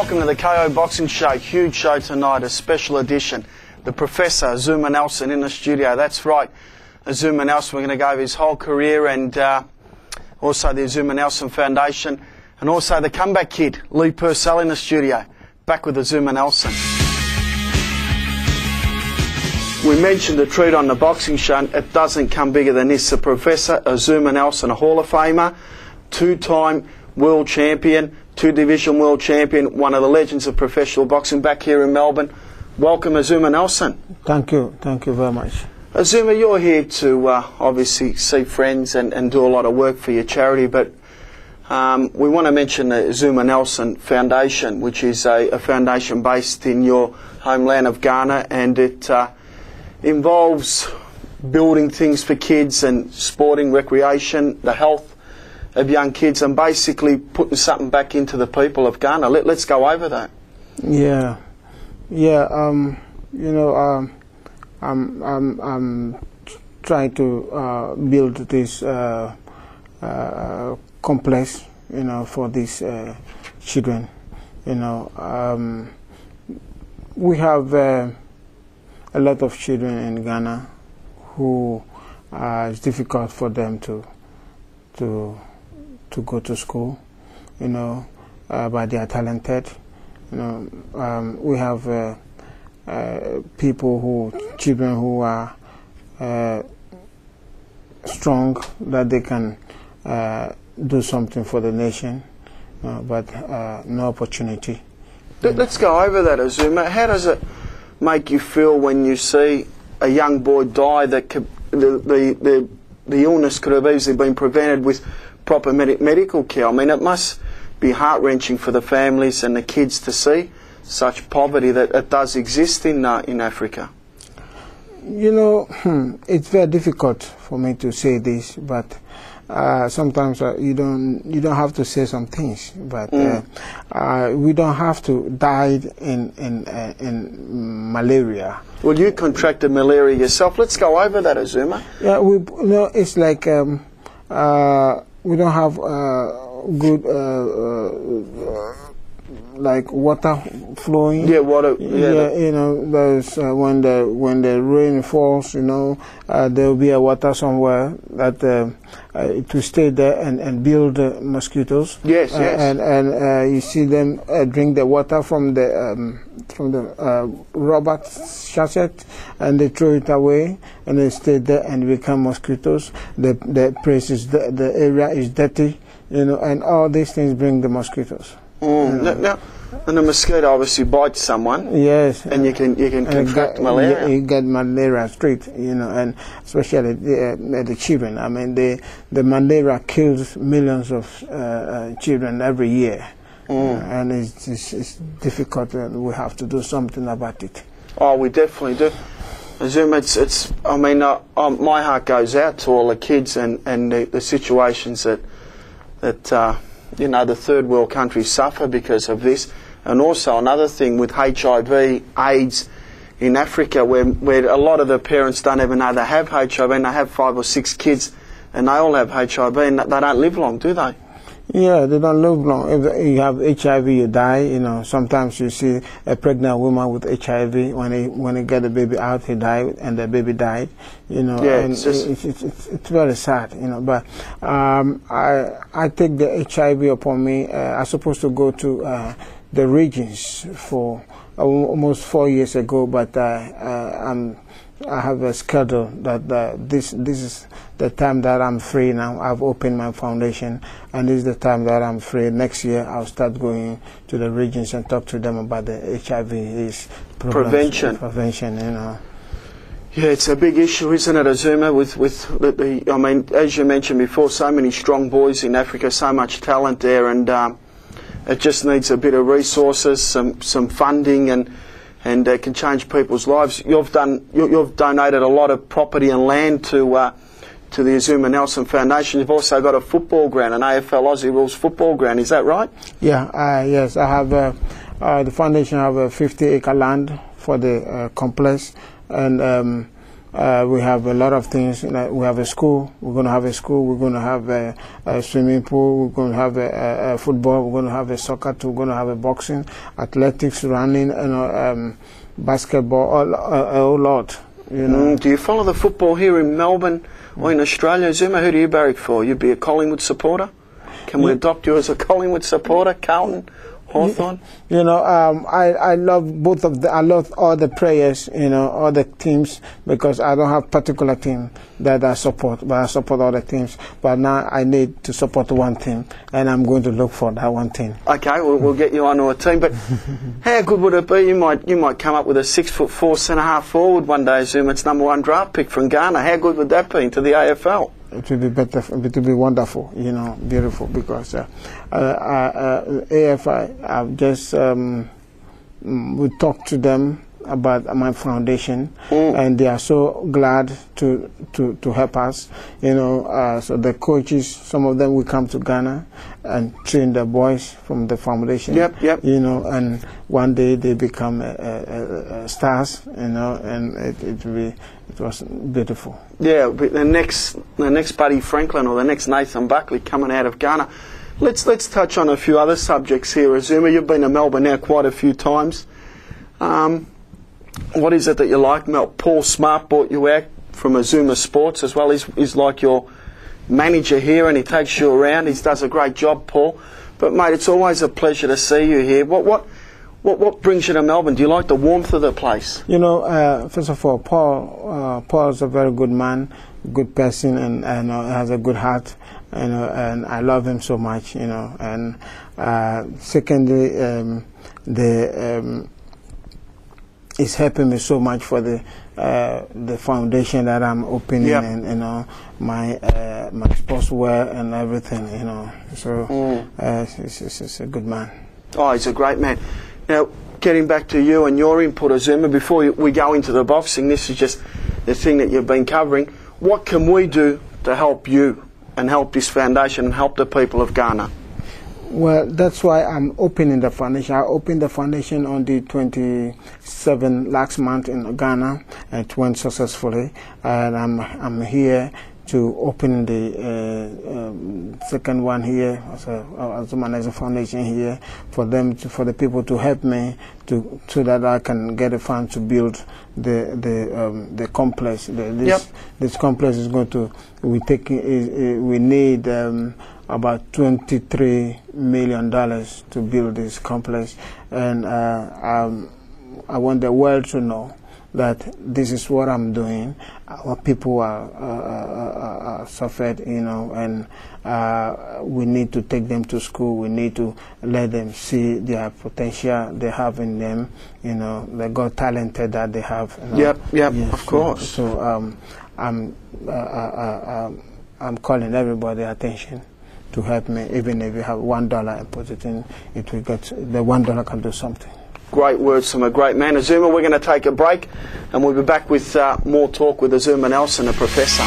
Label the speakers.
Speaker 1: Welcome to the KO Boxing Show. Huge show tonight, a special edition. The Professor, Azuma Nelson, in the studio. That's right, Azuma Nelson. We're going to go over his whole career and also the Azuma Nelson Foundation and also the comeback kid, Lee Purcell, in the studio. Back with Azuma Nelson. We mentioned the treat on the boxing show. It doesn't come bigger than this. The Professor, Azuma Nelson, a Hall of Famer, two-time world champion, two-division world champion, one of the legends of professional boxing back here in Melbourne. Welcome, Azuma Nelson.
Speaker 2: Thank you very much.
Speaker 1: Azuma, you're here to obviously see friends and do a lot of work for your charity, but we want to mention the Azuma Nelson Foundation, which is a foundation based in your homeland of Ghana, and it involves building things for kids and sporting, recreation, the health of young kids, and basically putting something back into the people of Ghana. Let's go over that.
Speaker 2: Yeah. You know, I'm trying to build this complex, you know, for these children. You know, we have a lot of children in Ghana who it's difficult for them to go to school, you know, but they are talented. You know, we have children who are strong, that they can do something for the nation, but no opportunity.
Speaker 1: Let's go over that, Azuma. How does it make you feel when you see a young boy die that could, the illness could have easily been prevented with proper medical care? I mean, it must be heart-wrenching for the families and the kids to see such poverty that it does exist in Africa.
Speaker 2: You know, it's very difficult for me to say this, but sometimes you don't have to say some things, but we don't have to die in malaria.
Speaker 1: Well, you contracted malaria yourself. Let's go over that, Azuma.
Speaker 2: Yeah, it's like we don't have good like water flowing.
Speaker 1: Yeah, water.
Speaker 2: Yeah, you know, there's when the rain falls, you know, there will be a water somewhere that it will stay there and build mosquitoes.
Speaker 1: Yes, yes.
Speaker 2: And you see them drink the water from the rubber sachet, and they throw it away, and they stay there and become mosquitoes. The place is the area is dirty, you know, and all these things bring the mosquitoes.
Speaker 1: Now, and the mosquito obviously bites someone.
Speaker 2: Yes,
Speaker 1: and you can contract malaria.
Speaker 2: You get malaria straight, you know, and especially the children. I mean, the malaria kills millions of children every year, and it's difficult, and we have to do something about it.
Speaker 1: Oh, we definitely do. Azuma, it's. I mean, my heart goes out to all the kids and the situations that you know, the third world countries suffer because of this. And also another thing with HIV, AIDS in Africa, where a lot of the parents don't even know they have HIV, and they have 5 or 6 kids and they all have HIV, and they don't live long, do they?
Speaker 2: Yeah, they don't live long. If you have HIV, you die. You know, sometimes you see a pregnant woman with HIV, when they get the baby out, he died, and the baby died. You know,
Speaker 1: yeah,
Speaker 2: and it's very sad. You know, but I take the HIV upon me. I'm supposed to go to the regions for almost 4 years ago, but I have a schedule that this is the time that I'm free now. I've opened my foundation, and this is the time that I'm free. Next year, I'll start going to the regions and talk to them about the HIV
Speaker 1: prevention.
Speaker 2: Prevention, you know.
Speaker 1: Yeah, it's a big issue, isn't it, Azuma? With the I mean, as you mentioned before, so many strong boys in Africa, so much talent there, and it just needs a bit of resources, some funding, and it can change people's lives. You've donated a lot of property and land to the Azuma Nelson Foundation. You've also got a football ground, an AFL Aussie Rules football ground. Is that right?
Speaker 2: Yeah. Yes, I have the foundation have a 50-acre land for the complex, and we have a lot of things. We have a school. We're going to have a school. We're going to have a swimming pool. We're going to have a football. We're going to have a soccer too. We're going to have a boxing, athletics, running, basketball, a whole lot. You know.
Speaker 1: Do you follow the football here in Melbourne or in Australia? Azuma, who do you barrack for? You'd be a Collingwood supporter? Can we adopt you as a Collingwood supporter? Carlton? Hawthorn?
Speaker 2: You know, I love both of the. I love all the players, you know, all the teams, because I don't have particular team that I support, but I support all the teams. But now I need to support one team, and I'm going to look for that one team.
Speaker 1: Okay, we'll get you onto a team. But how good would it be? You might come up with a 6'4" centre-half forward one day, Azuma. It's #1 draft pick from Ghana. How good would that be into the AFL?
Speaker 2: It will be better. It will be wonderful, you know, beautiful. Because AFI, I've just we talked to them about my foundation, and they are so glad to help us, you know. So the coaches, some of them will come to Ghana and train the boys from the foundation.
Speaker 1: Yep.
Speaker 2: You know, and one day they become stars, you know, and it was beautiful.
Speaker 1: Yeah, the next Buddy Franklin or the next Nathan Buckley coming out of Ghana. Let's touch on a few other subjects here, Azuma. You've been to Melbourne now quite a few times. What is it that you like? Paul Smart brought you out from Azuma Sports as well. He's like your manager here, and he takes you around. He does a great job, Paul. But mate, it's always a pleasure to see you here. What brings you to Melbourne? Do you like the warmth of the place?
Speaker 2: You know, first of all, Paul is a very good man, good person, and has a good heart. You know, and I love him so much. You know, and secondly, it's helping me so much for the foundation that I'm opening, and you know, my sportswear and everything. You know, so he's a good man.
Speaker 1: Oh, he's a great man. Now, getting back to you and your input, Azuma, before we go into the boxing, this is just the thing that you've been covering. What can we do to help you and help this foundation and help the people of Ghana?
Speaker 2: Well, that's why I'm opening the foundation. I opened the foundation on the 27th last month in Ghana, and it went successfully. And I'm here to open the second one here, Azuma Foundation here, for the people to help me so that I can get a fund to build the complex. This complex is going to we need about $23 million to build this complex, and I want the world to know that this is what I'm doing. What people are suffered, you know, and we need to take them to school. We need to let them see their potential they have in them, you know, the God talented that they have. You know?
Speaker 1: Yep, yes, of course.
Speaker 2: So I'm calling everybody attention to help me. Even if you have $1 and put it in, it will get the $1 can do something.
Speaker 1: Great words from a great man. Azuma, we're going to take a break, and we'll be back with more talk with Azuma Nelson, a professor.